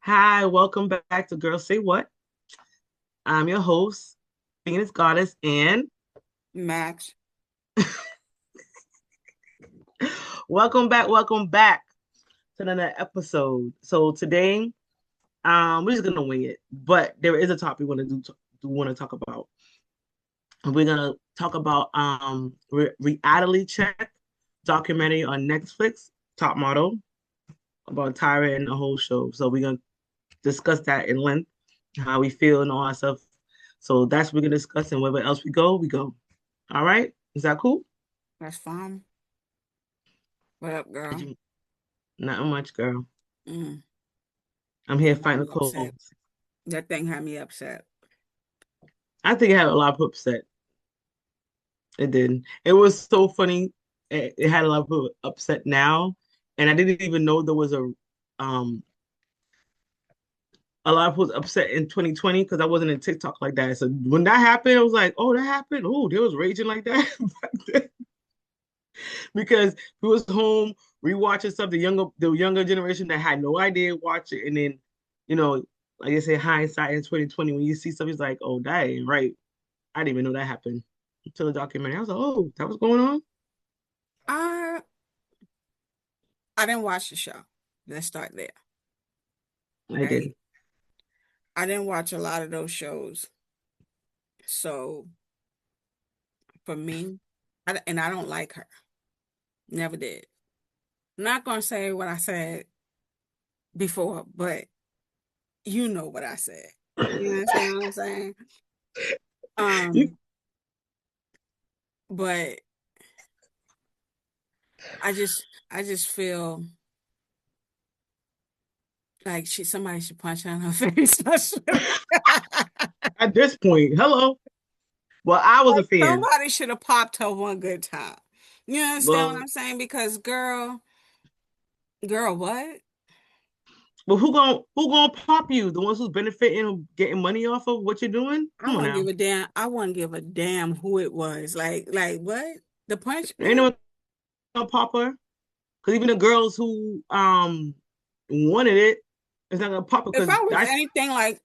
Hi, welcome back to Girls Say What. I'm your host, Phoenix Goddess, and Max. welcome back to another episode. So today, we're just gonna wing it, but there is a topic we want to talk about. And we're gonna talk about reality check documentary on Netflix, Top Model, about Tyra and the whole show. So we're gonna discuss that in length, how we feel and all that stuff. So that's what we're gonna discuss, and wherever else we go, we go. All right, is that cool? That's fine. What up, Did girl? you? Not much, girl. Mm, I'm here that got fighting me the upset. colds. That thing had me upset. I think it had a lot of people upset. It did. It was so funny. It had a lot of people upset now, and I didn't even know there was um a lot of people was upset in 2020 because I wasn't in TikTok like that. So when that happened, I was like, "Oh, that happened. Oh, they was raging like that back then." Because we was home rewatching stuff. The younger generation that had no idea watch it, and then, like I say, hindsight in 2020, when you see stuff, it's like, "Oh, that ain't right." I didn't even know that happened until the documentary. I was like, "Oh, that was going on." I I didn't watch the show. Let's start there. I Right? did. I didn't watch a lot of those shows. So for me, and I don't like her. Never did. I'm not gonna say what I said before, but you know what I said. You understand what I'm saying? You, Um, but I just feel like somebody should punch her in her face. at this point, hello. Well, I was a Like fan. somebody should have popped her one good time. You understand what Well, I'm saying? Because girl, what? but who gonna pop you? The ones who's benefiting, getting money off of what you're doing? I Come on wouldn't now. give a damn. I wouldn't give a damn who it was. Like what? The Ain't punishment? no one gonna pop her. Because even the girls who wanted it, it's not gonna pop If because I was that's anything like,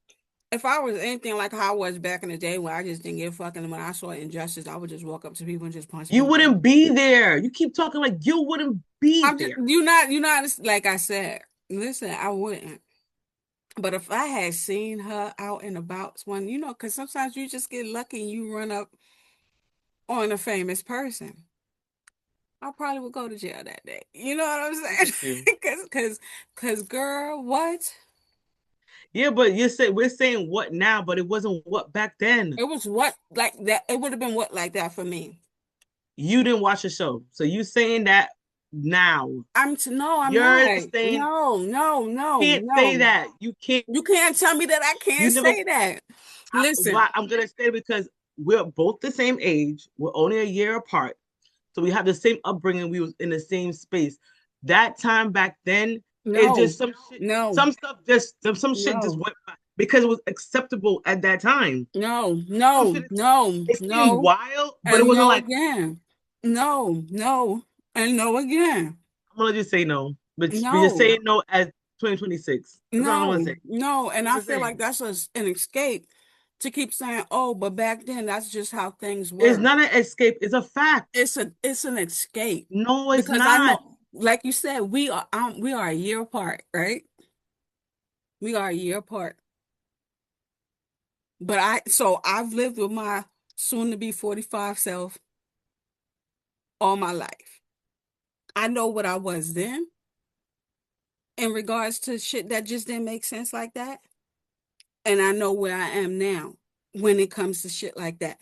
if I was anything like how I was back in the day when I just didn't give a fuck, and when I saw injustice, I would just walk up to people and just punch you people. wouldn't be there. You keep talking like you wouldn't be I'm just there. you not like I said. Listen, I wouldn't. But if I had seen her out and about, because sometimes you just get lucky and you run up on a famous person, I probably would go to jail that day. You know what I'm Look saying? at you. Because, girl, what? Yeah, but we're saying what now, but it wasn't what back then. It was what like that. It would have been what like that for me. You didn't watch the show, so you saying that now. No, I'm You're not. saying No, no, no, can't say no. that. You can't. You can't tell me that I You can't never. say that. Why Listen, I'm gonna say because we're both the same age. We're only a year apart, so we have the same upbringing. We was in the same space. That time back then, it no, just some shit, no, some stuff just some shit just no, went by because it was acceptable at that time. no, Some no, shit no, it seemed no, wild, but it and wasn't no like again. No, no, and no again. I'm gonna just say no. But you're No, saying no as 2026. That's all I'm gonna no, say. no. And I'm I just feel like saying. that's an escape to keep saying, oh, but back then that's just how things It's were. not an escape, it's a fact. It's an escape No, it's because I not. know, like you said, we are a year apart, right? We are a year apart. But I've lived with my soon to be 45 self all my life. I know what I was then in regards to shit that just didn't make sense like that. And I know where I am now when it comes to shit like that.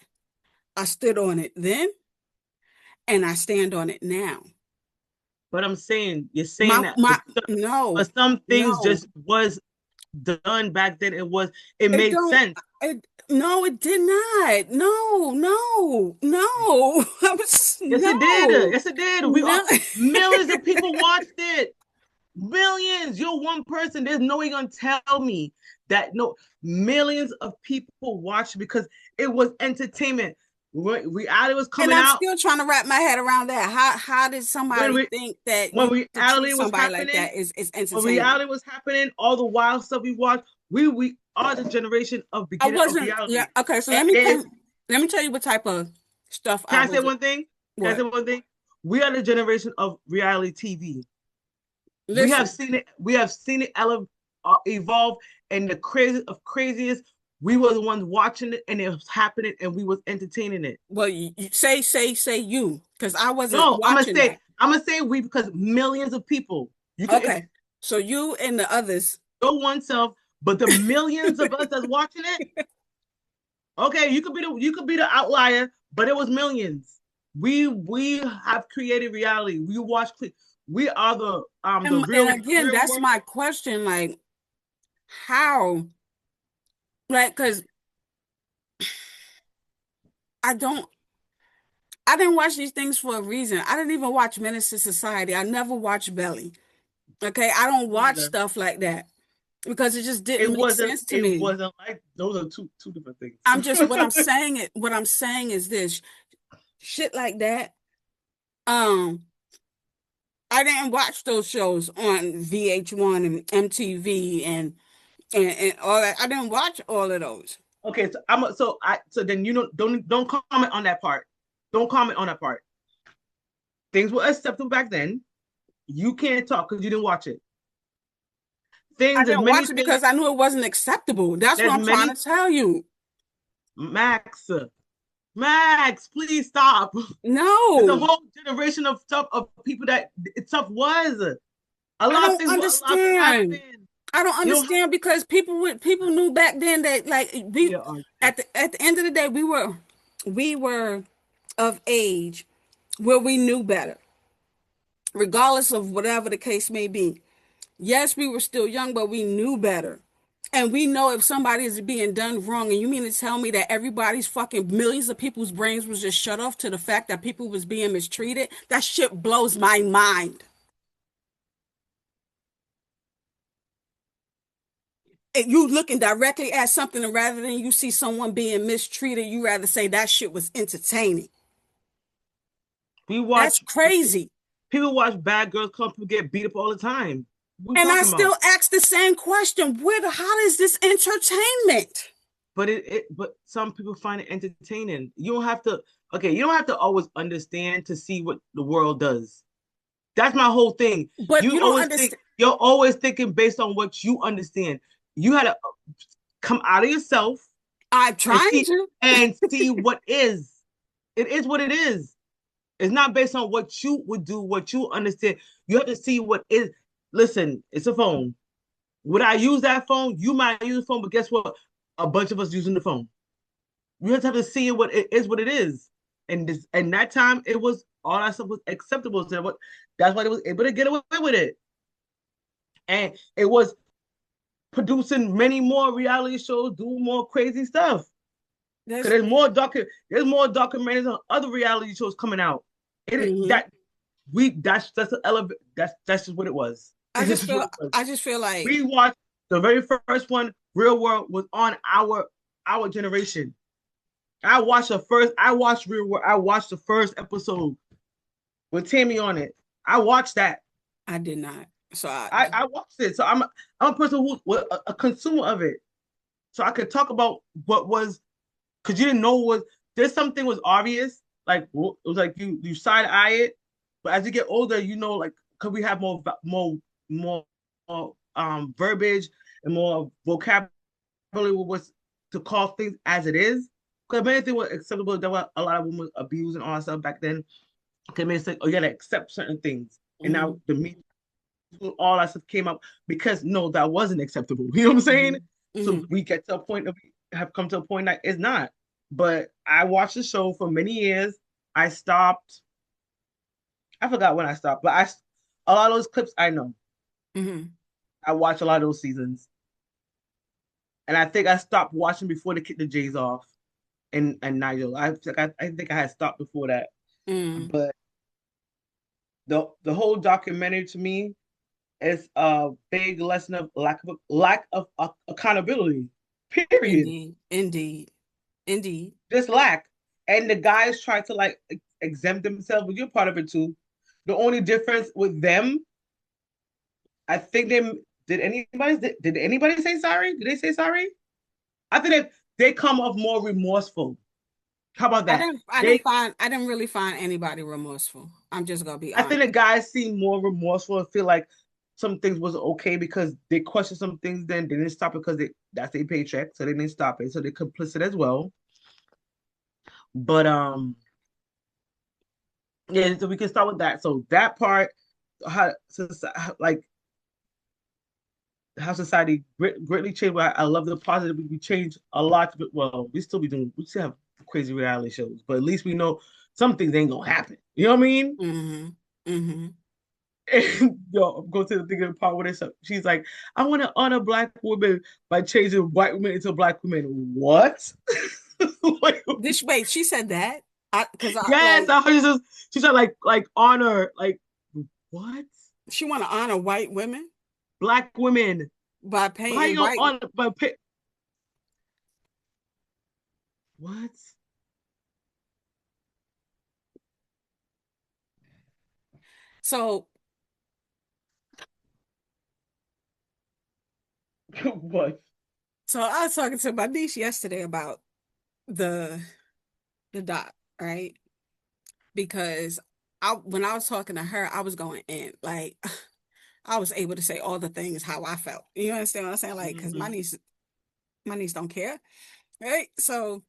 I stood on it then and I stand on it now. But I'm saying you're saying My that, my but no, some things no. just was done back then. It It made don't sense. no, it did not. No, no, no. Yes, it did. No. Yes, it did. We No. all millions of people watched it. Millions. You're one person. There's no way you're gonna tell me that no millions of people watched because it was entertainment. reality was And coming I'm out, still trying to wrap my head around that. How did when somebody we think that when you to treat reality was somebody like happening, that is when entertaining? reality was happening, all the wild stuff we watched, we are the generation of I beginning of wasn't, yeah, reality. okay, so And let me tell you what type of stuff I can I say was. one thing? Can I say What? one thing? We are the generation of reality TV. We have Listen, seen it. We have seen it evolve, and the crazy of craziest. We were the ones watching it, and it was happening, and we was entertaining it. well, you say you, because I wasn't No, watching that. I'm gonna say we because millions of people. You can if Okay, so you and the others. know oneself, but the millions of us that's watching it. Okay, you could be the outlier, but it was millions. We have created reality. We watch. We are the And real again, real that's world. my question. Like, how? Like, because I don't, I didn't watch these things for a reason. I didn't even watch Menace to Society. I never watched Belly. Okay, I don't watch Neither. stuff like that because it just didn't It make wasn't. sense to It me. wasn't like those are two different things. I'm just what I'm saying is this shit like that. Um, I didn't watch those shows on VH1 and MTV and all that. I didn't watch all of those. Okay, so then you know don't comment on that part. Don't comment on that part. Things were acceptable back then. You can't talk because you didn't watch it. I Things, there's didn't many watch it things. because I knew it wasn't acceptable. That's what There's I'm trying many to tell you. Max, Max, please stop. There's a No, whole generation of stuff of people that stuff was a I lot of don't things. A lot of things understand. happened. I don't You don't have understand because people knew back then that like to be we an argument. at the end of the day we were of age where we knew better, regardless of whatever the case may be. Yes, we were still young, but we knew better. And we know if somebody is being done wrong, and you mean to tell me that everybody's fucking millions of people's brains was just shut off to the fact that people was being mistreated? That shit blows my mind. And you looking directly at something, and rather than you see someone being mistreated, you rather say that shit was entertaining. We That's watch crazy. people watch bad girls come people get beat up all the time. What are we And I talking about? still ask the same question. How is this entertainment? But some people find it entertaining. You don't have to okay, you don't have to always understand to see what the world does. That's my whole thing. But you don't understand. You're always thinking based on what you understand. You had to come out of yourself I'm trying to. and see what is. It is what it is. It's not based on what you would do, what you understand. You have to see what is. Listen, it's a phone. Would I use that phone? You might use the phone, but guess what? A bunch of us using the phone. You have to see what it is, what it is. And that time it was all that stuff was acceptable. So that's why they was able to get away with it. And it was producing many more reality shows, doing more crazy stuff. Because That's there's more documentaries on other reality shows coming out. It mhm. that we that's the elevate that's just what it was. It's just what it was. I just feel like We watched the very first one, Real World, was on our generation. I watched Real World. I watched the first episode with Tammy on it. I watched that. I did not. So I watched it. So I'm a person who was a consumer of it. So I could talk about what was because you didn't know what there's something was obvious. Like it was like you side eye it, but as you get older, you know, like could we have more verbiage and more vocabulary was to call things as it is. Because many things were acceptable. There were a lot of women abusing all that stuff back then. Okay, man, say, oh, you gotta accept certain things. And now mhm, the me all that stuff came up because no, that wasn't acceptable. You know what I'm saying? mhm, So mhm. we get to a point of have come to a point that it's not. But I watched the show for many years. I stopped. I forgot when I stopped, but a lot of those clips I know. Mhm. I watched a lot of those seasons, and I think I stopped watching before they kicked the Jays off and Nigel. I think I had stopped before that. Mm. But the whole documentary to me is a big lesson of lack of accountability. Period. Indeed. Indeed. Indeed. Just lack. and the guys try to like exempt themselves, but you're part of it too. The only difference with them, I think they did anybody say sorry? Did they say sorry? I think they come off more remorseful. How about that? They I didn't really find anybody remorseful. I'm just gonna be I think the honest. guys seem more remorseful and feel like some things was okay because they questioned some things, then they didn't stop it because that's their paycheck, so they didn't stop it. So they're complicit as well. But yeah, so we can start with that. So that part, how like how society greatly changed. I love the positive. We changed a lot. But well, we still have crazy reality shows, but at least we know some things ain't gonna happen. You know what I mean? Mm-hmm. Mm-hmm. And yo, I'm going to the thing in the part where she's like, I want to honor black women by changing white women into black women. What? Like, This wait, she said that. Because I yes, like I was just she said like honor like what? she want to honor white women Black women. by How you painting gonna white. honor what? So What? so I was talking to my niece yesterday about the doc, right? Because when I was talking to her, I was going in like I was able to say all the things how I felt. You understand what I'm saying? Like, because Mm-hmm. my niece don't care, right? So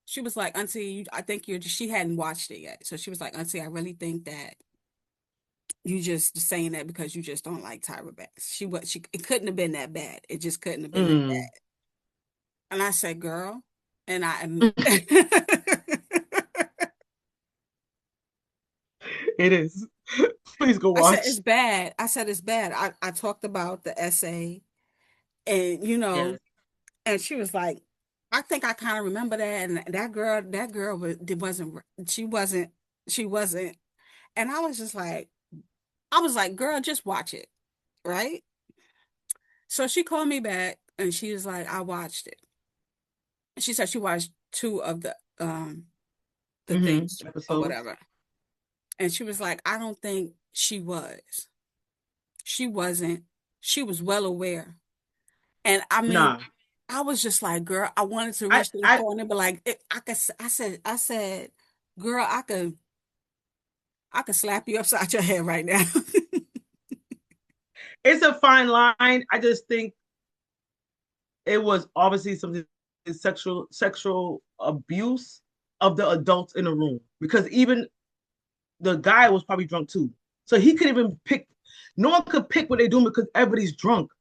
she was like, Auntie, I think you're just, she hadn't watched it yet. So she was like, Auntie, I really think that you just saying that because you just don't like Tyra Banks. It couldn't have been that bad. It just couldn't have been that Mm. bad. And I said, girl, and It is. Please go I said, it's watch. bad. I said, it's bad. I talked about the essay and, Yes. and she was like, I think I kind of remember that. And that girl she wasn't, she wasn't. And I was like, girl, just watch it. Right. So she called me back and she was like, I watched it. She said she watched two of the things or Episodes. whatever. And she was like, I don't think she was. She wasn't. She was well aware. And I mean, Nah. I was just like, girl, I wanted to I reach to the I phone and be like, I said, girl, I could slap you upside your head right now. it's a fine line. I just think it was obviously something sexual abuse of the adults in the room because even the guy was probably drunk too. So he could even pick. No one could pick what they're doing because everybody's drunk.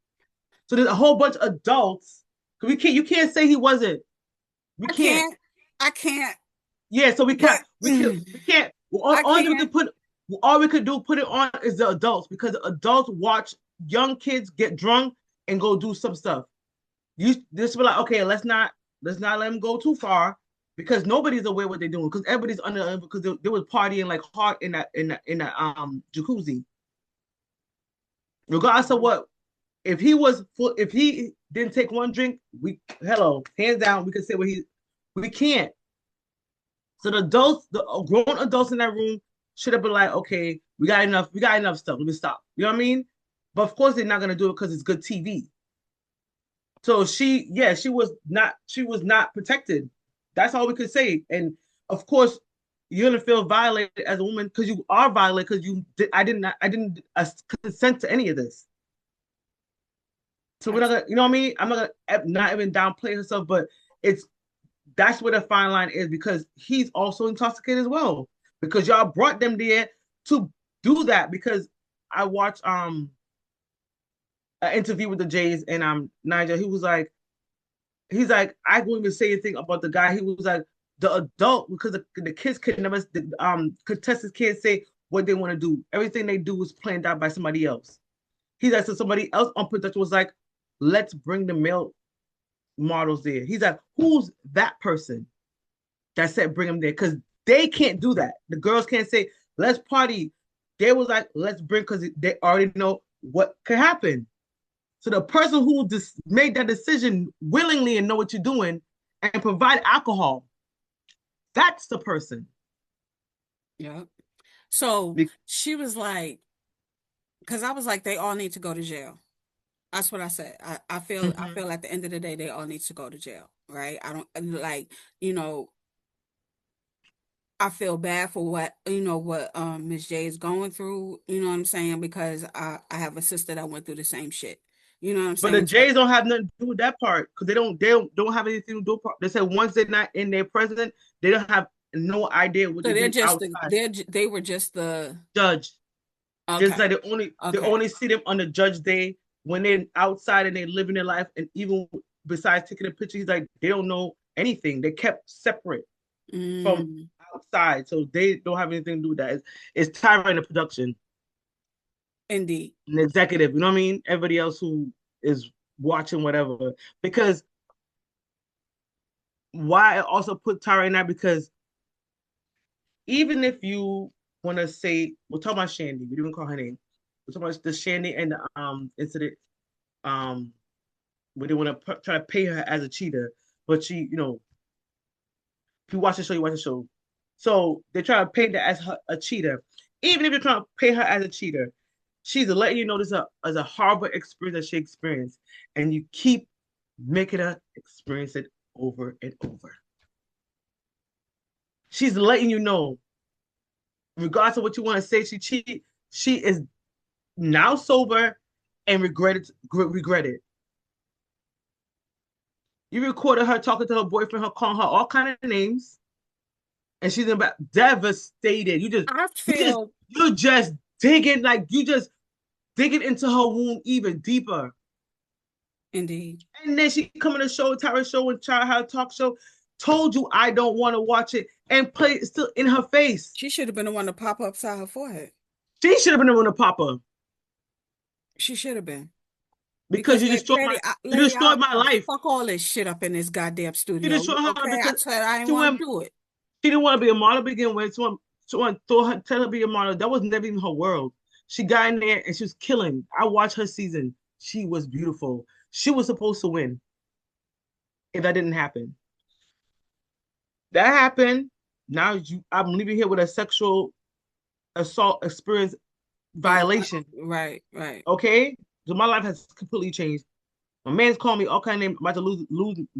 So there's a whole bunch of adults. We can't. You can't say he wasn't. We I can't. can't, I can't, Yeah. So we can't. but We can. We can't. I Only thing we can't. could put. All we could do put it on is the adults because the adults watch young kids get drunk and go do some stuff. You just be like, okay, let's not let them go too far because nobody's aware what they're doing because everybody's under because they was partying like hard in that jacuzzi. Regardless of what, if he didn't take one drink, we hello hands down we could say what he we can't. So the grown adults in that room should have been like, okay, we got enough stuff. Let me stop. You know what I mean? But of course they're not gonna do it because it's good TV. So yeah, she was not protected. That's all we could say. And of course, you're gonna feel violated as a woman because you are violated because I didn't consent to any of this. So we're not gonna, you know what I mean? I'm not gonna not even downplay herself, but it's that's where the fine line is because he's also intoxicated as well. Because y'all brought them there to do that because I watched an interview with the Jays and Nigel. He's like, I won't even say anything about the guy. He was like, the adult, because the kids could never, the contestants can't say what they want to do. Everything they do is planned out by somebody else. He's like, so somebody else on production was like, let's bring the male models there. He's like, who's that person that said bring them there? Because they can't do that. The girls can't say, let's party. They was like, let's bring, because they already know what could happen. So the person who just made that decision willingly and know what you're doing and provide alcohol That's the person. Yeah. So Be- she was like, because I was like, they all need to go to jail. That's what I said. I Mhm. feel at the end of the day, they all need to go to jail, right? I don't like, you know, I feel bad for what, what Miss J is going through, you know what I'm saying? Because I have a sister that went through the same shit. You know what I'm But the saying? So Jays don't have nothing to do with that part because they don't have anything to do. They said once they're not in their president, they don't have no idea what so they're they're doing just outside. they were just the Judge, just okay. like they only Okay. see them on the judge day when they're outside and they're living their life. And even besides taking a picture, he's like they don't know anything. They kept separate from Mm, outside, so they don't have anything to do with that. It's Tyra in the production, indeed. an executive. You know what I mean? Everybody else who is watching whatever. Because why I also put Tyra in that because even if you want to say we'll talk about Shandy, we didn't call her name. We're talking about the Shandy and the incident um where they want to try to pay her as a cheater, but she, if you watch the show, you watch the show. So they try to paint her as a cheater. Even if you're trying to pay her as a cheater, she's letting you know this as a horrible experience that she experienced, and you keep making her experience it over and over. She's letting you know, regardless of what you want to say, she cheated. She is now sober and regretted. You recorded her talking to her boyfriend, her calling her all kind of names, and she's about devastated. I You just feel you just digging like you just digging into her wound even deeper. indeed. And then she come on the show, Tara show and Child How to Talk show, told you I don't want to watch it and play it still in her face. She should have been the one to pop upside her forehead. She should have been the one to pop up She should have been. because Because you destroyed my you lady, destroyed my life. fuck all this shit up in this goddamn You studio. destroyed her Okay, I because said I didn't she want to went do it. she didn't want to be a model to begin with. Someone throw her tell her to be a model. That was never even her world. She got in there and she was killing. I watched her season. She was beautiful. She was supposed to win if that didn't happen. That happened. Now I'm leaving here with a sexual assault experience violation. Right, right. Okay, so my life has completely changed. My man's calling me all kind of names. I'm about to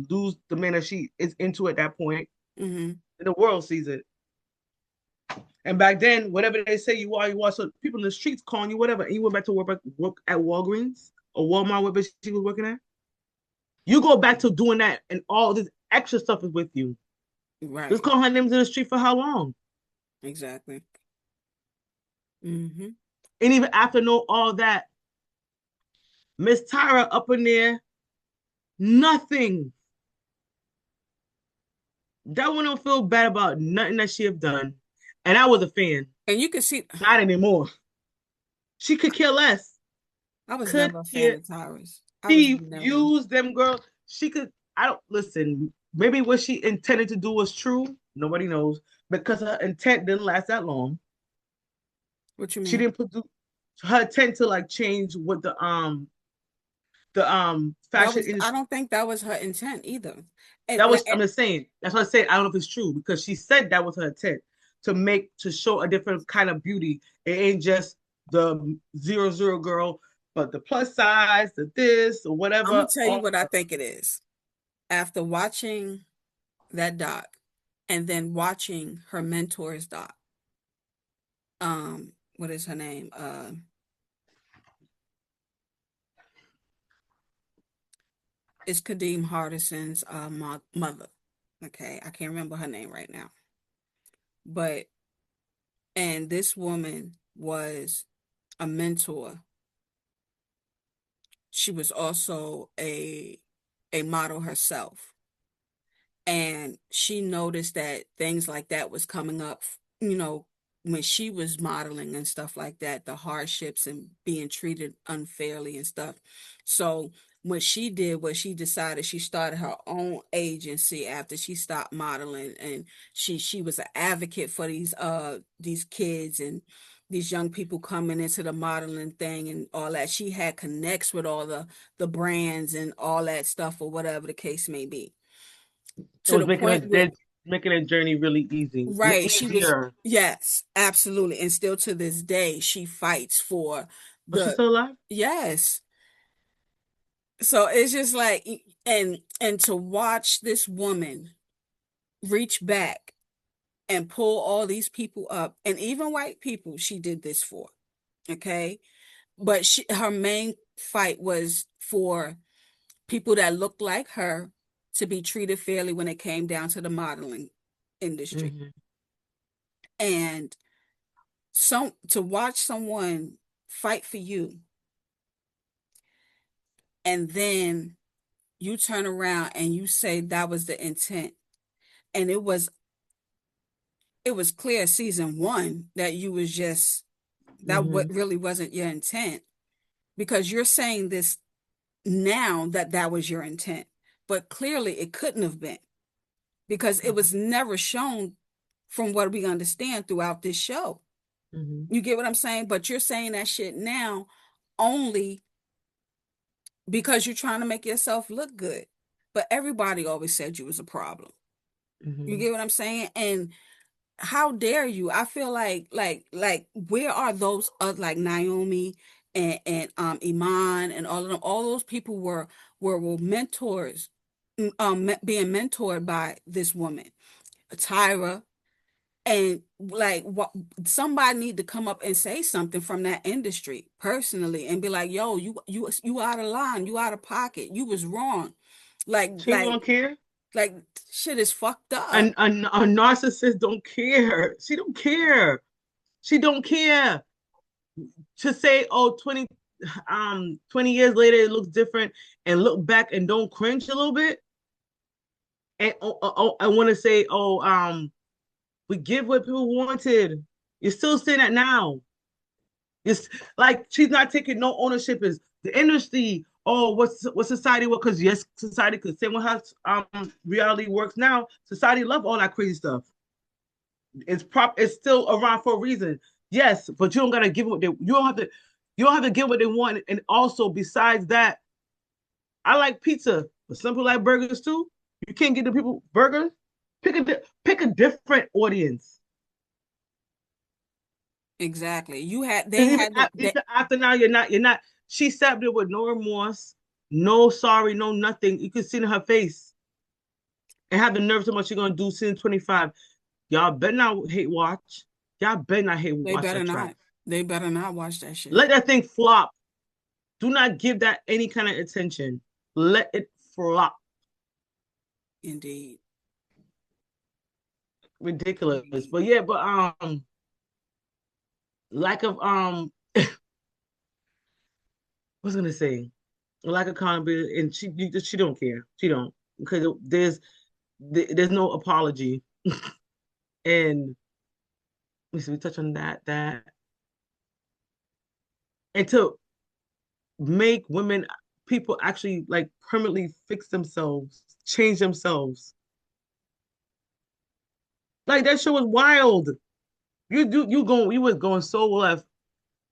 lose the man that she is into at that point, Mm-hmm. and the world sees it. And back then, whatever they say you are, you are. So people in the streets calling you whatever, and you went back to work at Walgreens or Walmart, whatever she was working at. You go back to doing that, and all this extra stuff is with you. Just Right. call her names in the street for how long? Exactly. Mm-hmm. And even after know all that, Miss Tyra up in there, nothing. That one don't feel bad about nothing that she have done. And I was a fan. And you can see Not anymore. She could care less. I was Could never a fan care. of Tyrus. I was She never. used them, girl. She could. I don't listen. Maybe what she intended to do was true. Nobody knows because her intent didn't last that long. What you She mean? didn't put her intent to like change what the fashion I industry. don't think that was her intent either. And, That was and I'm just saying. That's what I said. I don't know if it's true because she said that was her intent to show a different kind of beauty. It ain't just the 0-0 girl, but the plus size, the this or I'm gonna whatever. tell you All what I think it is. After watching that doc and then watching her mentor's doc, what is her name? It's Kadeem Hardison's mother. Okay, I can't remember her name right now. But and this woman was a mentor. She was also a model herself. And she noticed that things like that was coming up, you know, when she was modeling and stuff like that, the hardships and being treated unfairly and stuff. So what she did was she decided she started her own agency after she stopped modeling, and she was an advocate for these kids and these young people coming into the modeling thing and all that. She had connects with all the brands and all that stuff or whatever the case may be, it to was the making her point where dead. making a journey really easy, Right. She was, easier. yes, absolutely. And still to this day, she fights for But she's the, still alive. yes. So it's just like, and to watch this woman reach back and pull all these people up, and even white people she did this for, okay? But her main fight was for people that looked like her to be treated fairly when it came down to the modeling industry. Hmm. And to watch someone fight for you and then you turn around and you say that was the intent, and it was clear season one that you was just, that what Hmm. really wasn't your intent, because you're saying this now that that was your intent, but clearly it couldn't have been, because it was never shown from what we understand throughout this show. Hmm. You get what I'm saying? But you're saying that shit now only because you're trying to make yourself look good. But everybody always said you was a problem. You Hmm. get what I'm saying? And how dare you? I feel like where are those like Naomi and Iman and all of them? All those people were mentors, being mentored by this woman, Tyra, and like what, somebody need to come up and say something from that industry personally and be like, yo, you out of line, you out of pocket, you was wrong. Like She like don't care. like shit is fucked A, up. a, a narcissist don't care. She don't care. She don't care to say, oh, 20 years later it looks different, and look back and don't cringe a little bit. And I want to say, oh, we give what people wanted. You're still saying that now. It's like she's not taking no ownership. Is the industry? Oh, what society? What? Because yes, society could say what how reality works now. Society love all that crazy stuff. It's still around for a reason. Yes, but you don't gotta give them what they. You don't have to give what they want. And also, besides that, I like pizza, but some people like burgers too. You can't get the people burgers. Pick a different audience. Exactly. They Because had even after now, you're not. She sat there with no remorse, no sorry, no nothing. You could see it in her face and have the nerve so much you're gonna do since 25. Y'all better not hate watch. Y'all better not hate they watch better that trash. not. They better not watch that shit. Let that thing flop. Do not give that any kind of attention. Let it flop. Indeed. Ridiculous. Indeed. But yeah, but lack of what's gonna say? Lack of accountability, and she don't care. She don't, because there's no apology. And let me see, we touch on that and to make women, people actually like permanently fix themselves, change themselves. Like that show was wild. You was going so left.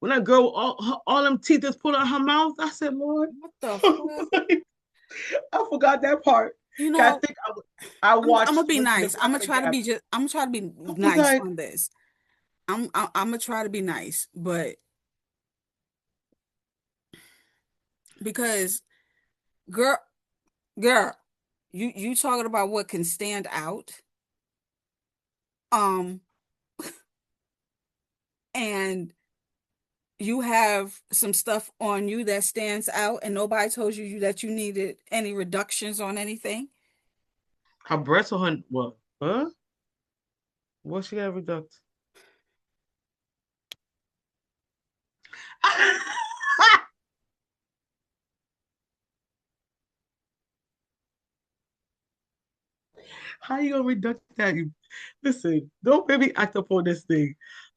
When that girl, all them teeth just put out her mouth, I said, Lord, What the fuck? I forgot that part. You 'Cause I know, think I I'm gonna watched be the nice. Black and the Gap. I'm gonna try to be I was nice like, on this. I'm gonna try to be nice, but because girl, girl, you talking about what can stand out, um, and you have some stuff on you that stands out, and nobody told you that you needed any reductions on anything. her breasts on her, what? Huh? What she got reduced? How you gonna reduct that? Listen, don't maybe act up on this thing.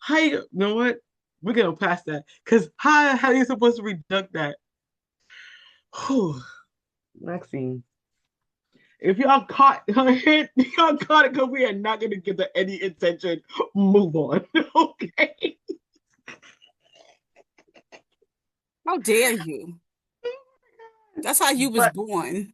You know what? We're gonna pass that. Cause how are you supposed to reduct that? Whew. Maxine, if y'all caught her hit, y'all caught it because we are not gonna give her any attention. Move on. Okay. How dare you? That's how you was But born.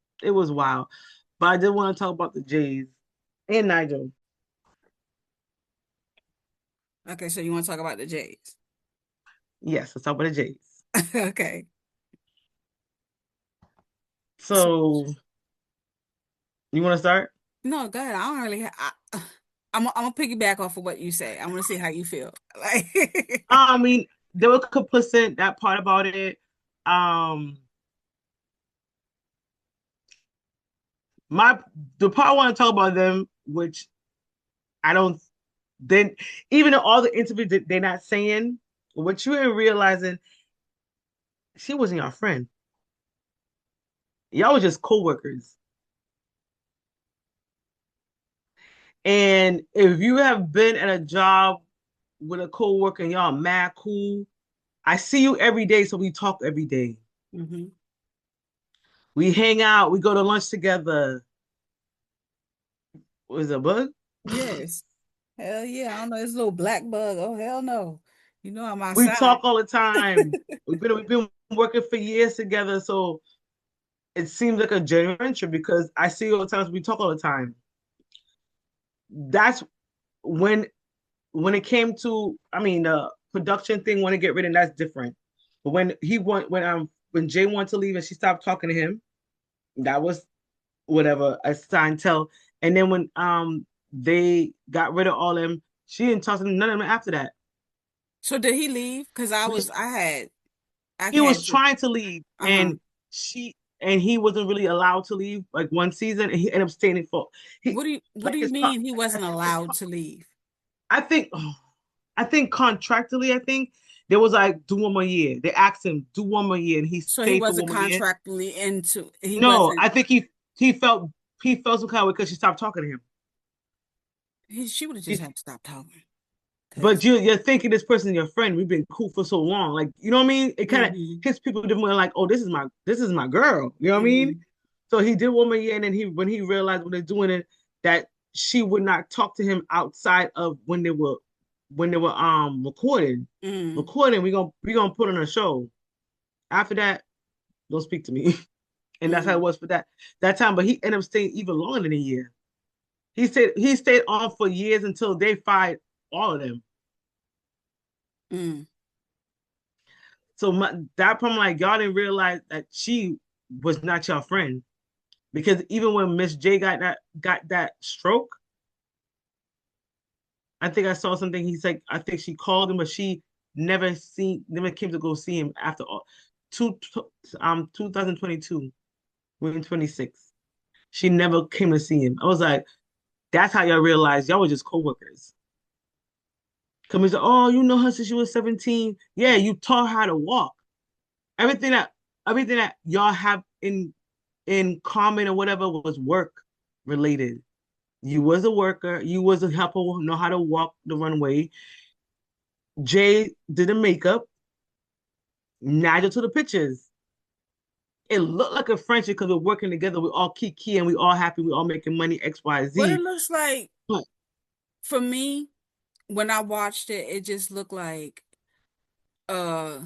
It was wild. But I did want to talk about the Jays and Nigel. Okay, so you want to talk about the Jays? Yes, let's talk about the Jays. Okay. So, So you want to start? no, go ahead. I don't really. I'm gonna piggyback off of what you say. I want to see how you feel. Like, I mean, they were complicit, that part about it. Um, my the part I want to talk about them, which I don't then even in all the interviews that they're not saying, what you ain't realizing, she wasn't your friend. Y'all was just co-workers. And if you have been at a job with a co-worker and y'all mad cool, I see you every day, so we talk every day. hmm We hang out, we go to lunch together. Was it a bug? yes, hell yeah. I don't know this little black bug. Oh hell no. You know I'm We outside. talk all the time. We've been working for years together, so it seems like a genuine friendship because I see you all the time. So we talk all the time. That's when when it came to, I mean, the production thing, want to get rid of, that's different. But when Jay wanted to leave and she stopped talking to him, that was whatever a sign tell. And then when they got rid of all them, she didn't talk to none of them after that. So did he leave? Because I When was, I he was had to. trying to leave, Uh-huh. she and he wasn't really allowed to leave like one season, and he ended up staying for he What do like you his mean he wasn't allowed to leave? I think I think contractually, I think there was like do one more year. They asked him do one more year, and he So he stayed for wasn't one more year. contractually into, he No, wasn't, I think he felt some kind of way because she stopped talking to him. she would have just She, had to stop talking. but Because, you're thinking this person is your friend. We've been cool for so long, like you know what I mean. It kind of hmm hits people different way, like, oh, this is my girl. You know what I mean? hmm So he did one more year, and then when he realized when they're doing it that she would not talk to him outside of when they were recording. hmm Recording, we gonna put on a show. After that, don't speak to me. And that's how it hmm was for that time. But he ended up staying even longer than a year. He stayed on for years until they fired all of them. hmm So that problem, like y'all didn't realize that she was not your friend because even when Miss J got that stroke, I think I saw something. He's like, I think she called him, but she never came to go see him after all. 2022, we're in 26. She never came to see him. I was like, that's how y'all realize y'all were just coworkers. Come and say, oh, you know her since she was 17. Yeah, you taught her how to walk. Everything that everything that y'all have in common or whatever was work related. You was a worker, you was a helper who know how to walk the runway. Jay did the makeup, Nigel to the pictures. It looked like a friendship because we're working together. We all key and we all happy. We all making money. X, Y, What it Z. looks like But for me, when I watched it, it just looked like uh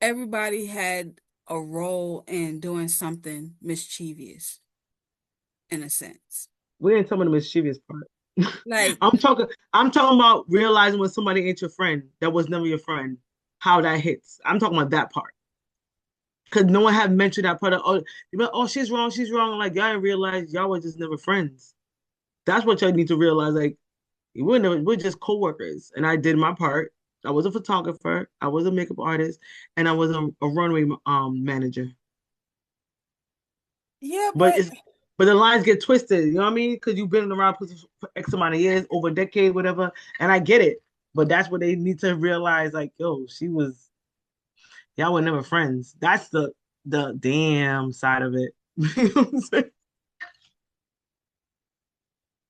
everybody had a role in doing something mischievous in a sense. we ain't talking about the mischievous part. Like, I'm talking about realizing when somebody ain't your friend, that was never your friend, how that hits. I'm talking about that part. Because no one had mentioned that part of, oh, you know, oh, she's wrong, she's wrong. Like y'all didn't realize y'all were just never friends. That's what y'all need to realize. Like we're just co-workers. And I did my part. I was a photographer, I was a makeup artist, and I was a runway manager. yeah, But but it's but the lines get twisted, you know what I mean? Because you've been around for X amount of years, over a decade, whatever. And I get it. But that's what they need to realize, like, yo, y'all were never friends. That's the damn side of it. You know what I'm saying?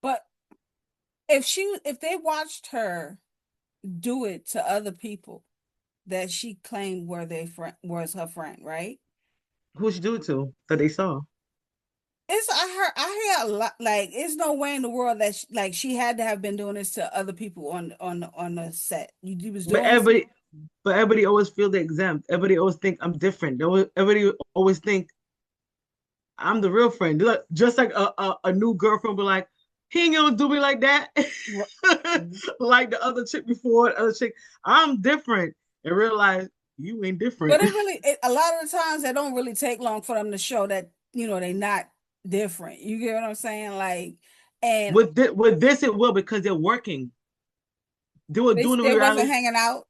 but if they watched her do it to other people that she claimed were their friend was her friend, right? Who should do it to that they saw? It's I heard a lot, like it's no way in the world that like she had to have been doing this to other people on the set. You was But doing this. everybody always feel they exempt. Everybody always think I'm different. Everybody always think I'm the real friend. Look, just like a new girlfriend be like, he ain't gonna do me like that. Like the other chick before, the other chick. I'm different and realize you ain't different. But a lot of the times it don't really take long for them to show that, they not different. You get what I'm saying? Like, and With this, it will because they're working. They were doing the they wasn't reality. hanging out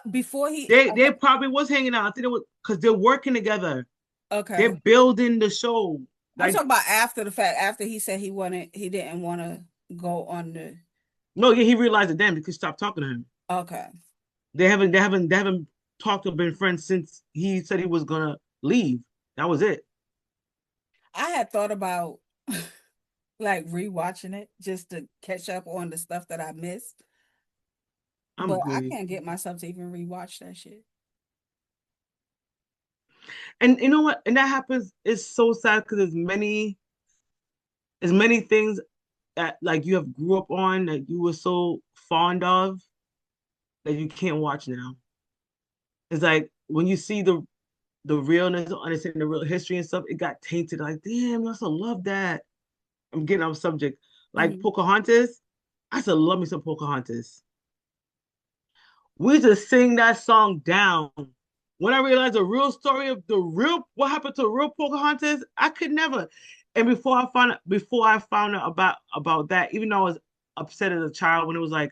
before he, They probably was hanging out. I think they were because they're working together. They're okay. building the show. I'm Like talking about after the fact, after he said he didn't want to go on the, no, yeah, he realized it then because he stopped talking to him. okay. They haven't talked or been friends since he said he was gonna leave. That was it. I had thought about like rewatching it just to catch up on the stuff that I missed, I'm but I good. can't get myself to even rewatch that shit. And you know what? And that happens. It's so sad because there's many things that like you have grew up on that you were so fond of that you can't watch now. It's like when you see the realness, understanding the real history and stuff, it got tainted. Like, damn, I still love that. I'm getting off subject. Like Mhm. Pocahontas, I still love me some Pocahontas. We used to sing that song down. When I realized the real story of the real what happened to real Pocahontas, I could never. And before I found out about that, even though I was upset as a child when it was like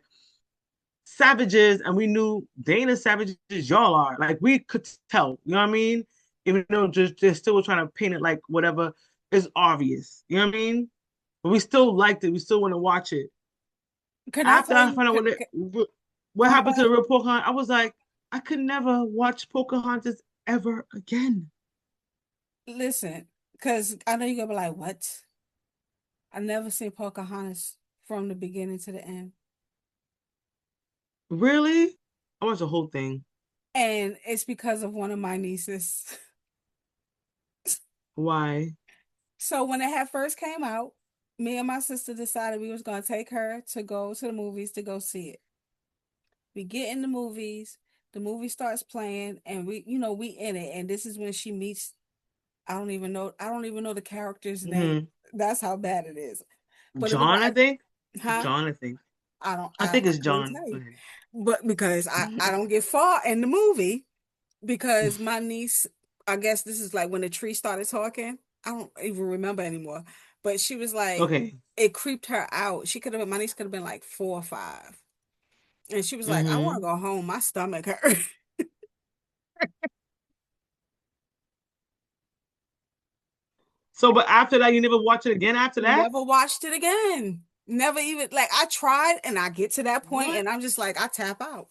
savages, and we knew they ain't as savages as y'all are. Like we could tell, you know what I mean? Even though just they're still trying to paint it like whatever is obvious, you know what I mean? But we still liked it. We still want to watch it. Can I After tell I you? found out what No, go happened to ahead. the real Pocahontas, I was like, I could never watch Pocahontas ever again. Listen, because I know you're gonna be like, what? I never seen Pocahontas from the beginning to the end. Really? I watched the whole thing. And it's because of one of my nieces. Why? So when it had first came out, me and my sister decided we was gonna take her to go to the movies to go see it. We get in the movie starts playing, and we in it, and this is when she meets, I don't even know the character's name. Hmm. That's how bad it is. But it was John, I like, think. huh? John, I think. I I think it's couldn't John. tell Go you. ahead. But because I don't get far in the movie, because my niece, I guess this is like when the tree started talking. I don't even remember anymore. But she was like, Okay. it creeped her out. My niece could have been like 4 or 5. And she was like, I want to Hmm. go home. My stomach hurt. So, but after that, you never watch it again after that? Never watched it again. Never even, like, I tried and I get to that point What? and I'm just like, I tap out.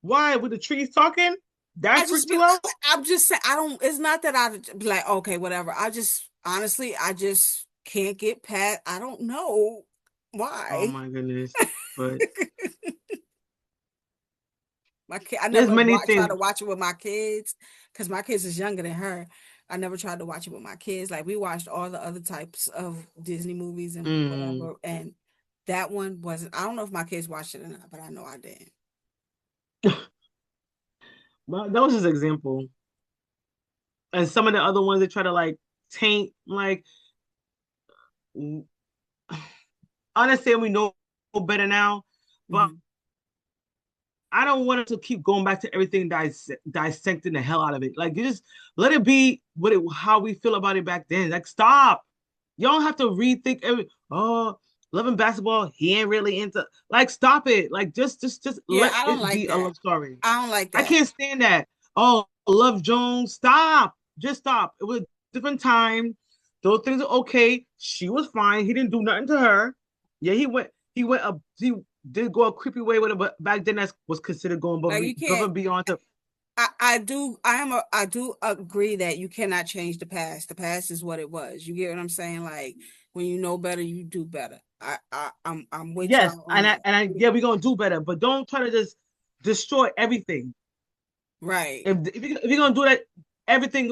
Why? With the trees talking? I That just freaked be, you out? I'm just saying, I don't, it's not that I be like, okay, whatever. I just, honestly, I just can't get past, I don't know Oh why. my goodness. But My kid, I there's never many tried to things. watch it with my kids because my kids is younger than her. I never tried to watch it with my kids. Like we watched all the other types of Disney movies and Mm. whatever, and that one wasn't. I don't know if my kids watched it or not, but I know I did. But that was just an example. And some of the other ones they try to like taint, like I understand we know better now, but Hmm. I don't want it to keep going back to everything dissecting the hell out of it. Like you just let it be how we feel about it back then. Like stop. You don't have to rethink loving basketball, he ain't really into like stop it. Like just Yeah, let I don't it like be a that. love story. I don't like I that. can't stand that. Oh, Love Jones, stop. Just stop. It was a different time. Those things are okay. She was fine. He didn't do nothing to her. Yeah, he did go a creepy way with it, but back then that was considered going Like you above can't. and beyond to I do agree that you cannot change the past. The past is what it was. You get what I'm saying? Like when you know better, you do better. I'm with yes, y'all on and I that. and I yeah, we're gonna do better, but don't try to just destroy everything. Right. If you're gonna do that, everything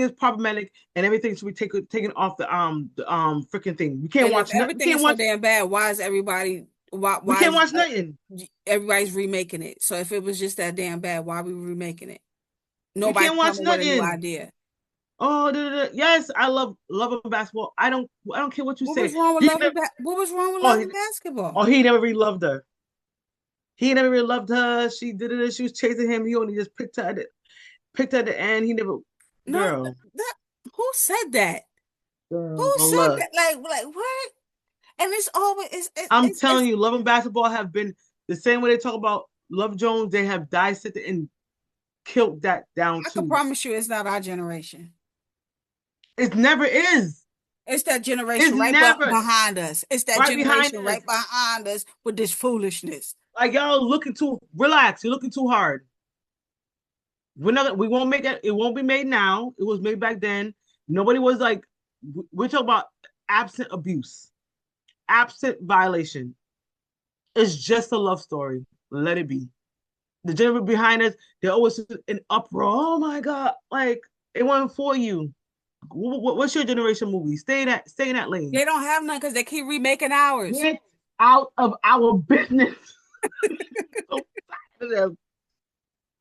is problematic and everything should be taken off the freaking thing. We can't And if watch nothing. everything is so damn bad, why is everybody We why can't is watch nothing. everybody's remaking it? So if it was just that damn bad, why are we remaking it? We Nobody's can't watch coming with a new nothing. idea. Oh, yes, I love him basketball. I don't care what you What say. was wrong with He never, what was wrong with oh, he, loving basketball? oh, he never really loved her. He never really loved her. She did it. She was chasing him. He only just picked her at the end. He never, No, girl, that who said that? girl, Who on said love. that? Like what? And it's always I'm telling you, love and basketball have been the same way they talk about Love Jones. They have dissected and killed that down I can too. promise you it's not our generation. It never is. It's that It's generation right never behind us. It's that right behind generation us. right behind us with this foolishness. Like y'all looking too relax. You're looking too hard. We're not. We won't make it. It won't be made now. It was made back then. Nobody was like. We're talking about absent abuse, absent violation. It's just a love story. Let it be. The generation behind us, they're always in uproar. Oh my god! Like it wasn't for you. What's your generation movie? Stay in that lane. They don't have none because they keep remaking ours. Get out of our business. So tired of them.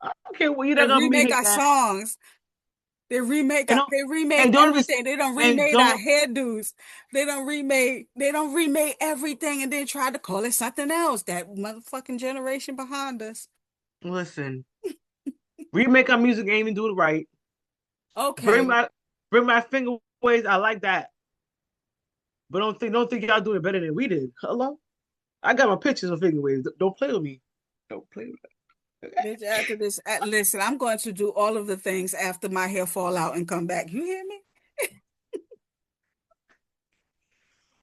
I don't care what you're They not gonna remake remake our that. songs. And don't They remake and don't even everything. They don't and remade our don't hairdos. They don't remake everything and then try to call it something else. That motherfucking generation behind us. listen. Remake our music, ain't even do it right. Bring Okay. my bring my finger waves. I like that, but don't think y'all doing it better than we did. Hello, I got my pictures of finger waves. Don't play with me. Don't play with me. Bitch, after this, listen, I'm going to do all of the things after my hair fall out and come back. You hear me?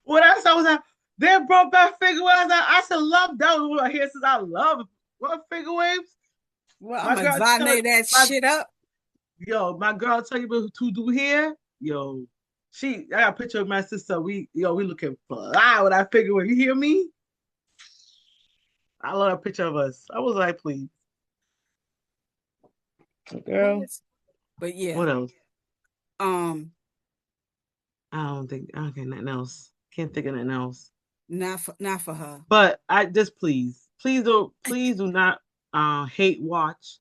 What I saw was that they brought back finger waves. I said love that was what I hear since I love what finger waves. Well, I'm My gonna girl tell Zane that my shit up. my girl tell you what to do here. Yo, I got a picture of my sister. We looking fly with that figure wave. You hear me? I love that picture of us. I was like, please, girl. But yeah, What else? um, I don't get nothing else. Can't think of nothing else. not for her. But I just please do not hate watch.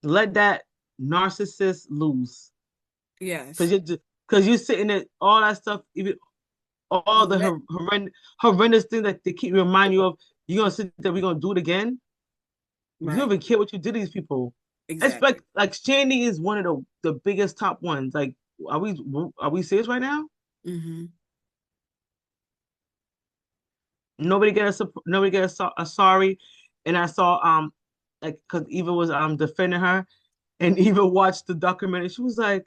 Let that narcissist lose. Cause Yes. you because you sitting there, all that stuff, even all the Let horrendous things that they keep reminding you of, you're gonna sit there, we're gonna do it again. You don't right. even care what you did to these people. It's Exactly. like Shandy is one of the biggest top ones. Like, are we serious right now? Mm-hmm. Nobody get a sorry. And I saw like because Eva was defending her, and Eva watched the documentary. She was like,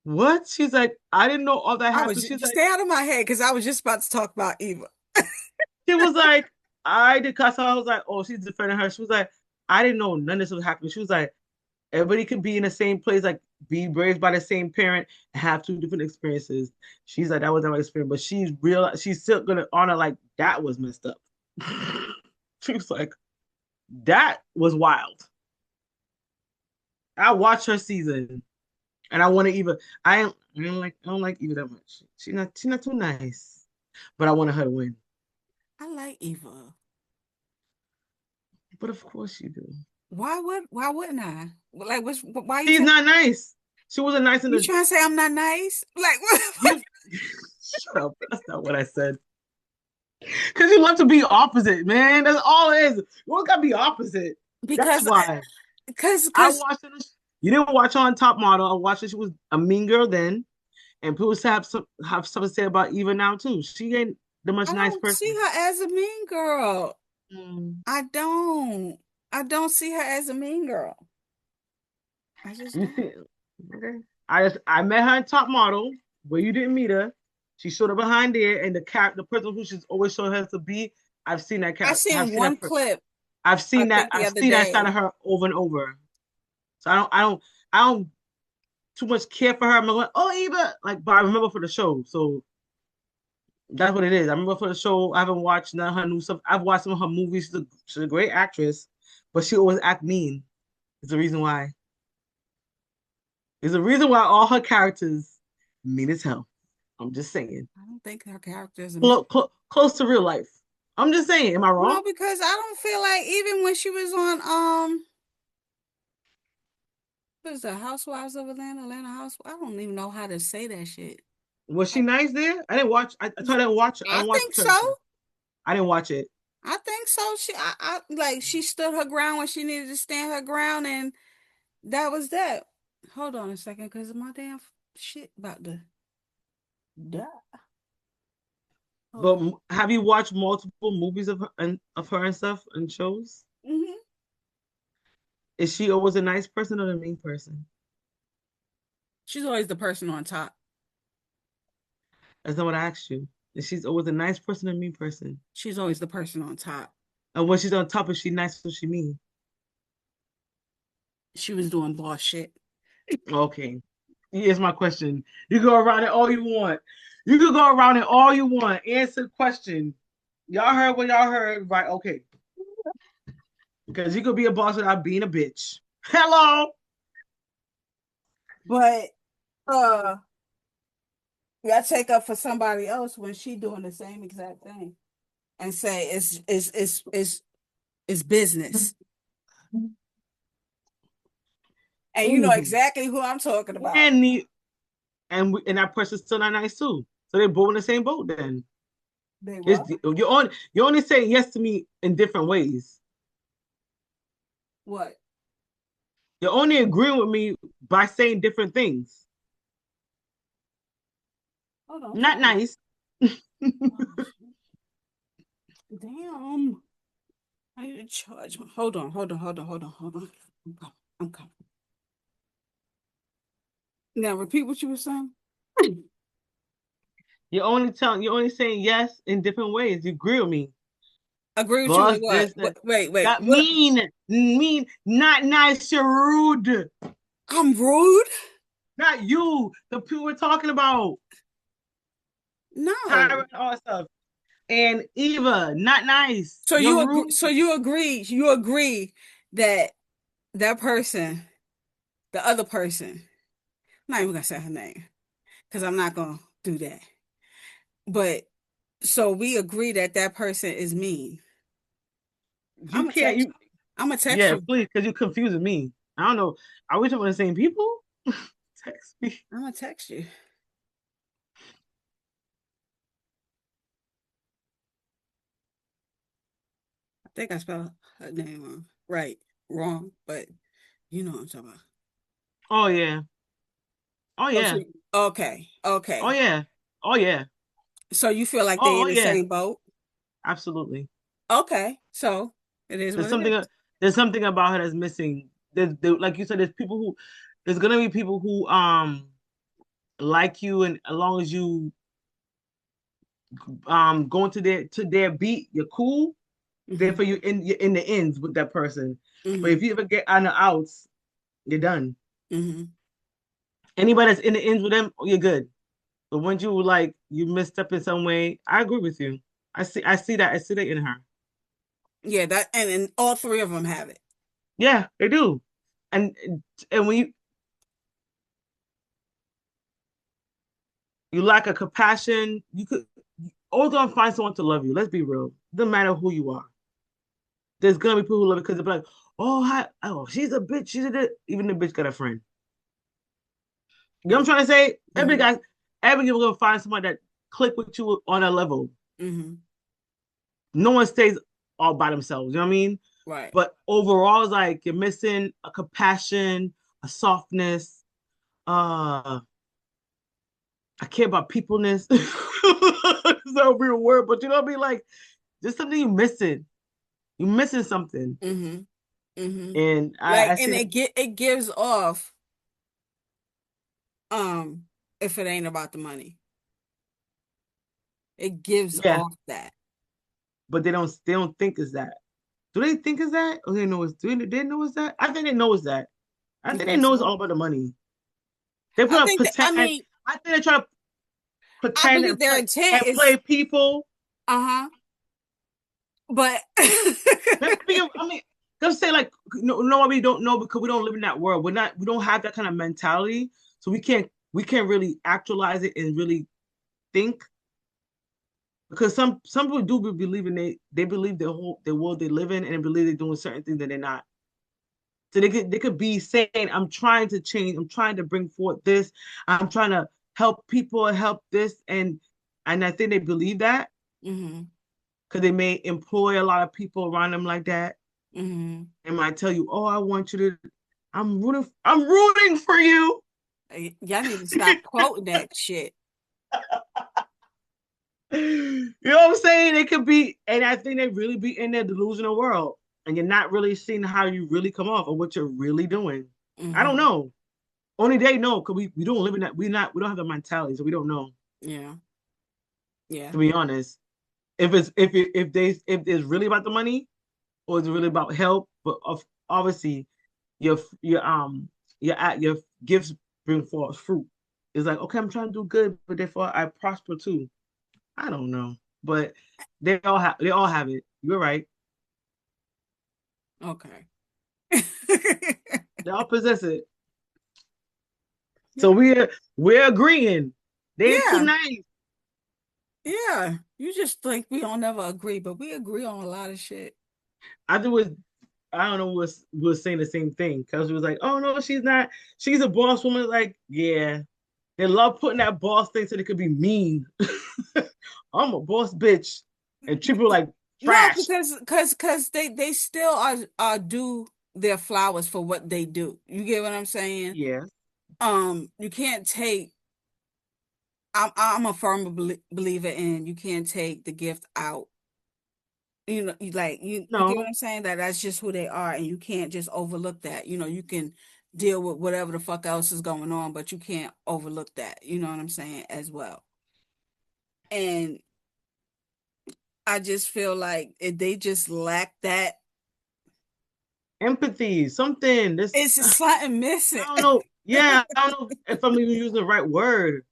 "What?" She's like, "I didn't know all that I was happened." She's like, stay out of my head because I was just about to talk about Eva. she was like, "I did." Cause I was like, "Oh, she's defending her." She was like, "I didn't know none of this was happening." She was like, "Everybody could be in the same place, like be raised by the same parent, and have two different experiences." She's like, "That was my experience," but she's still gonna honor like that was messed up. She was like, "That was wild." I watched her season, and I want to even. I don't like Eva that much. She's not too nice, but I wanted her to win. I like Eva. But of course you do. Why wouldn't I? Like why you She's take not nice. She wasn't nice in you the trying to say I'm not nice? Like what? you. Shut up. That's not what I said. Because you love to be opposite, man. That's all it is. You always gotta be opposite. That's Because why I because watched it. You didn't watch her on Top Model. I watched it. She was a mean girl then, and people have something to say about Eva now too. She ain't the much I nice don't see person. her as a mean girl. Mm. I don't. I don't see her as a mean girl. I just You don't. see, okay. I met her in Top Model where you didn't meet her. She showed up behind there, and the person who she's always showed her to be. I've seen that I character. seen one clip, I think the I've other seen that side day. of her over and over. So I don't too much care for her. I'm like, oh Eva, like, but I remember for the show. So that's what it is. I remember for the show. I haven't watched none of her new stuff. I've watched some of her movies. She's a great actress, but she always act mean. It's the reason why. It's the reason why all her characters mean as hell. I'm just saying. I don't think her character is a mean. Close to real life. I'm just saying. Am I No, wrong? because I don't feel like even when she was on What is the Housewives of Atlanta? Atlanta House? I don't even know how to say that shit. Was she nice there? I didn't watch. I told I didn't watch. I I don't watch think so. her. I didn't watch it. I think so. I like she stood her ground when she needed to stand her ground, and that was that. Hold on a second, because my damn shit about to die. Hold But on. have you watched multiple movies of her and stuff and shows? Hmm. Is she always a nice person or the mean person? She's always the person on top. That's not what I asked you. Is she's always a nice person or a mean person? She's always the person on top. And when she's on top, is she nice or she mean? She was doing boss shit. Okay. Here's my question. You go around it all you want. You can go around it all you want. Answer the question. Y'all heard what y'all heard, right? Okay. Because you could be a boss without being a bitch. Hello. But uh I take up for somebody else when she doing the same exact thing and say it's business. And you know Anywho. exactly who I'm talking about. And the and that person's still not nice too. So they're both in the same boat then. They It's, what? you're only saying yes to me in different ways. What? You're only agreeing with me by saying different things. Hold on, Not sorry. nice. Oh, damn. I need to charge. Hold on. I'm coming. I'm coming. Now repeat what you were saying. You're only saying yes in different ways. You agree with me. Agree with you Boss, with what? this, that. Wait. That What? mean, not nice, you're rude. I'm rude? Not you, the people we're talking about. No. Tyra and all that stuff. And Eva, not nice. So You're you agree? rude. So you agree? You agree that that person, the other person, I'm not even gonna say her name because I'm not gonna do that. But so we agree that that person is mean. I'm You gonna can't, text. you, I'm gonna text yeah, you. please, because you're confusing me. I don't know. Are we talking about the same people? Text me. I'm gonna text you. I think I spelled her name wrong. Right, wrong, but you know what I'm talking about. Oh, yeah. Oh, Oh, so yeah. okay, Oh, okay. yeah. Oh, yeah. So you feel like they Oh, in oh, the yeah. same boat? Absolutely. Okay, so it is There's what it is. there's something about her that's missing. Like you said, there's gonna be people who like you, and as long as you go into their beat, you're cool. Mm-hmm. Therefore, you're in the ends with that person. But Mm-hmm. if you ever get on the outs, you're done. Mm-hmm. Anybody that's in the ends with them, you're good. But when you like you misstep in some way, I agree with you. I see that in her. Yeah, that and all three of them have it. Yeah, they do. And and when you lack a compassion, you could always gonna find someone to love you. Let's be real. Doesn't matter who you are. There's gonna be people who love it because they're like, oh hi, oh, she's a bitch, she's a bitch. Even the bitch got a friend. You know what I'm trying to say? Mm-hmm. Every gonna find someone that click with you on a level. Mm-hmm. No one stays all by themselves. You know what I mean? Right. But overall, it's like you're missing a compassion, a softness. I care about peopleness. It's not a real word, but you know what I mean? Like, there's something you missing. You missing something. Mm-hmm. Mm-hmm. And Like, I and see that. it gives off um if it ain't about the money. It gives Yeah, off that. but they don't think it's that. Do they think it's that? Or they know it's they know it's that? I think they know it's that. I You think they think know it's so? all about the money. They I put to think that pretend. I think they try to I pretend believe their intent and is play people. uh-huh. But I mean, let's say like no, we don't know because we don't live in that world. We don't have that kind of mentality, so we can't really actualize it and really think because some people believe in they believe their world they live in and they believe they're doing certain things that they're not. So they could be saying, I'm trying to change, I'm trying to bring forth this, I'm trying to help people, help this, and I think they believe that Mm-hmm. because they may employ a lot of people around them like that. Mm-hmm. And might tell you, oh, I want you to, I'm rooting for you. Y'all need to stop quoting that shit. You know what I'm saying? It could be, and I think they really be in their delusional world, and you're not really seeing how you really come off or what you're really doing. I don't Mm-hmm. know. Only they know because we don't live in that. We don't have the mentality, so we don't know. Yeah. Yeah. To be honest, if it's really about the money or it's really about help, but obviously your your gifts bring forth fruit. It's like, okay, I'm trying to do good, but therefore I prosper too. I don't know, but they all have it. You're right. Okay. They all possess it. So Yeah. we're agreeing. They ain't too Yeah. nice. Yeah. You just think we don't never agree, but we agree on a lot of shit. I think was I don't know was saying the same thing because it was like, oh no, she's not. She's a boss woman. Like, yeah, they love putting that boss thing so they could be mean. I'm a boss bitch and treat people like No, trash. because they still are due their flowers for what they do. You get what I'm saying? Yeah. You can't take. I'm a firm believer in you can't take the gift out. You know, you get what No, I'm saying? That's just who they are, and you can't just overlook that. You know, you can deal with whatever the fuck else is going on, but you can't overlook that. You know what I'm saying as well. And I just feel like if they just lack that, empathy, something. This it's just something I missing. don't know. Yeah, I don't know if I'm even using the right word.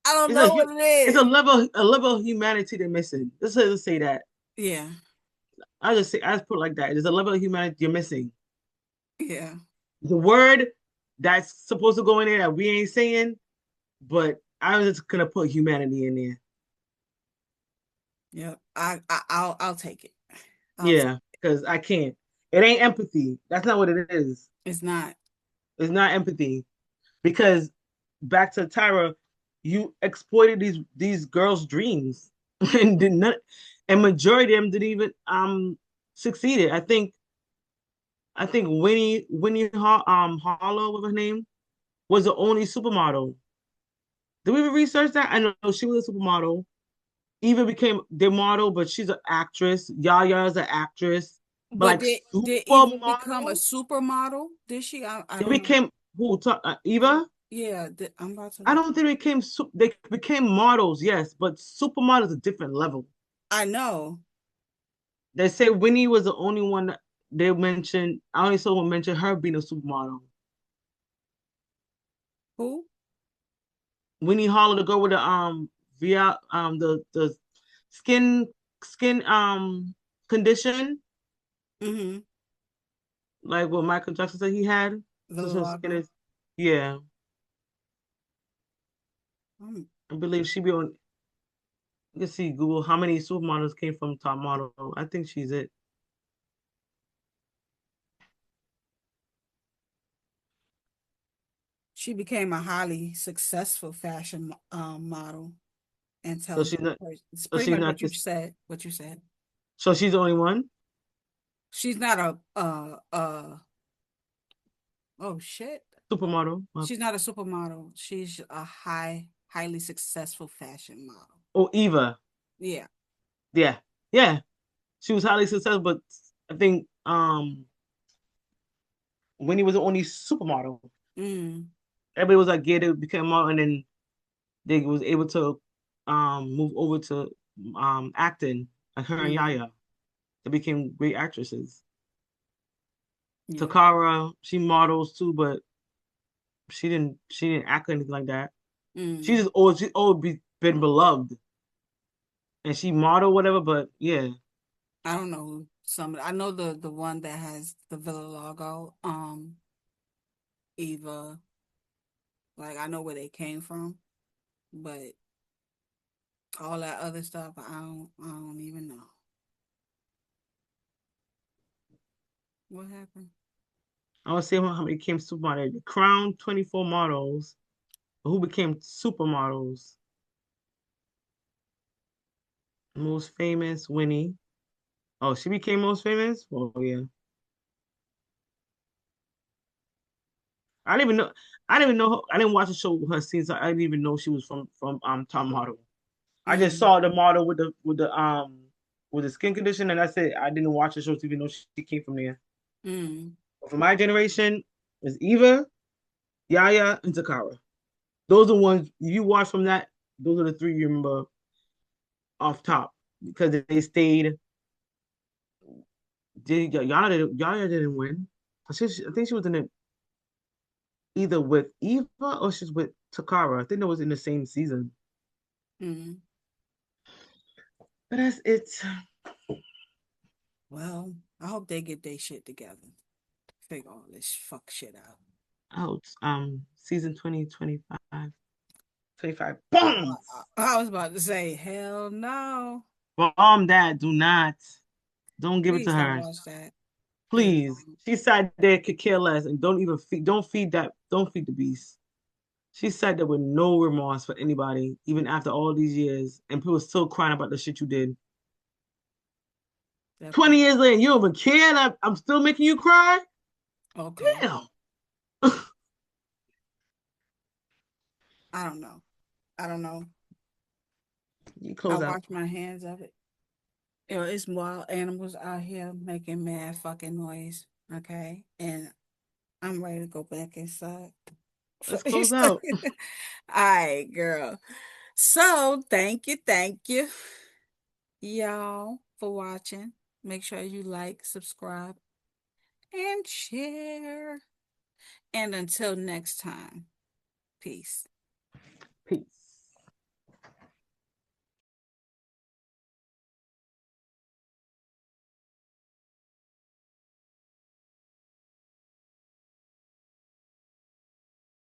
I don't It's a know what it it's a is. level of humanity they're missing. Let's say that. Yeah, I just put it like that. There's a level of humanity you're missing. yeah, The word that's supposed to go in there that we ain't saying, but I was just gonna put humanity in there. yeah. I'll take it. I'll take Yeah, because I can't. It ain't empathy. That's not what it is. It's not. It's not empathy. Because back to Tyra, you exploited these girls' dreams and did not, and majority of them didn't even succeeded. I think Winnie Harlow, what her name, was the only supermodel. Did we even research that? I know she was a supermodel. Even became their model, but she's an actress. Yaya's an actress, but But like did Eva become a supermodel. supermodel? Did she? I They don't know. became Eva. Yeah, I'm about to I look. don't think they became models, yes, but supermodel is a different level. I know. They say Winnie was the only one that they mentioned. I only saw one mention her being a supermodel. Who? Winnie Harlow, the girl with the via the skin skin condition, Mm-hmm. like what Michael Jackson said he had. So her skin Vitiligo. is, yeah. Mm. I believe she be on. You can see Google how many supermodels came from top model. I think she's it. She became a highly successful fashion model, So she's intelligent not. person. It's So pretty she's much not what you this. said. What you said. So she's the only one. She's not oh shit. Supermodel. She's not a supermodel. She's a highly successful fashion model. Oh, Eva. Yeah. Yeah. Yeah. She was highly successful, but I think Winnie was the only supermodel. Mm. Everybody was like, yeah, they became model, and then they was able to move over to acting, like her and Mm. Yaya. They became great actresses. Yeah. Takara, she models too, but she didn't act or anything like that. Mm. She's always been beloved, and she modeled whatever. But yeah, I don't know who some. I know the one that has the Villa logo. Eva. Like I know where they came from, but all that other stuff, I don't even know what happened. I want to see how many became supermodel. The Crown 24 models who became supermodels. Most famous, Winnie. Oh, she became most famous? Oh, yeah. I didn't even know. I didn't even know. I didn't watch the show with her scenes. So I didn't even know she was from Top Model. I just Mm, saw the model with the skin condition, and that's it. I didn't watch the show to even know she came from there. mm, But for my generation, it's Eva, Yaya, and Takara. Those are the ones you watch from that. Those are the three you remember off top because they stayed. Yaya didn't win. I think she was in it either with Eva or she's with Takara. I think that was in the same season. mm. But that's it. Well, I hope they get their shit together. Figure all this fuck shit out. Out. Season 2025. 25. I, Boom! I was about to say, hell no. Bomb that. Do not. Don't give it to Please don't her. watch that. Please Please. don't. She sat there, could care less, and don't feed that, don't feed the beast. She sat there with no remorse for anybody, even after all these years, and people still crying about the shit you did. That 20 part. years later, you don't even care and I'm still making you cry? Okay. Damn. I don't know. I don't know. You I close out. wash my hands of it. It's wild animals out here making mad fucking noise. Okay. And I'm ready to go back inside. So Let's close out. all right, girl. So thank you, y'all, for watching. Make sure you like, subscribe, and share. And until next time, peace. Peace.